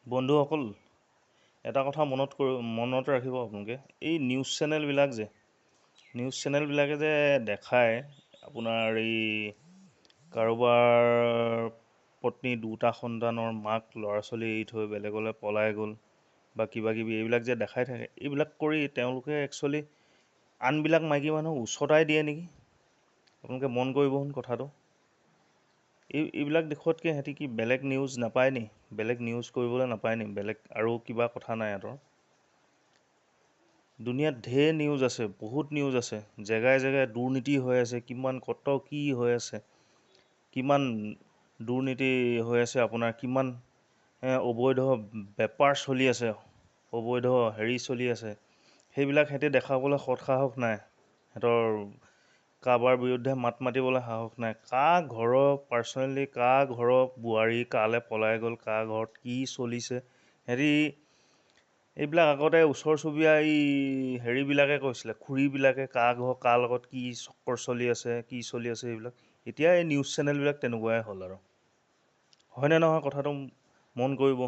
বন্ধুসকল, এটা কথা মনত ৰাখিব আপোনালোকে। এই নিউজ চেনেলবিলাকে যে দেখায় আপোনাৰ এই কাৰোবাৰ পত্নী দুটা সন্তানৰ মাক ল'ৰা ছোৱালী এৰি থৈ বেলেগলৈ পলাই গ'ল বা কিবাকিবি এইবিলাক যে দেখাই থাকে, এইবিলাক কৰি তেওঁলোকে একচুৱেলি আনবিলাক মাইকী মানুহক উচতাই দিয়ে নেকি? আপোনালোকে মন কৰিবচোন কথাটো। এইবিলাক দেখুৱাতকৈ সিহঁতি কি বেলেগ নিউজ নাপায় নি? বেলেগ নিউজ কৰিবলৈ নাপায় নি? বেলেগ আৰু কিবা কথা নাই সিহঁতৰ? দুনিয়াত ঢেৰ নিউজ আছে, বহুত নিউজ আছে। জেগাই জেগাই দুৰ্নীতি হৈ আছে, কিমান কত কি হৈ আছে, কিমান দুৰ্নীতি হৈ আছে, আপোনাৰ কিমান অবৈধ বেপাৰ চলি আছে, অবৈধ হেৰি চলি আছে। সেইবিলাক সিহঁতি দেখাবলৈ সৎসাহস নাই। সিহঁতৰ কাৰোবাৰ বিৰুদ্ধে মাত মাতিবলৈ সাহস নাই। কাৰ ঘৰৰ বোৱাৰী কালে পলাই গ'ল, কাৰ ঘৰত কি চলিছে, সিহঁতি এইবিলাক আগতে ওচৰ চুবুৰীয়া এই হেৰিবিলাকে কৈছিলে, খুৰীবিলাকে কাৰ লগত কি চক্কৰ চলি আছে, কি চলি আছে এইবিলাক। এতিয়া এই নিউজ চেনেলবিলাক তেনেকুৱাই হ'ল আৰু। হয়নে নহয় কথাটো মন কৰিব।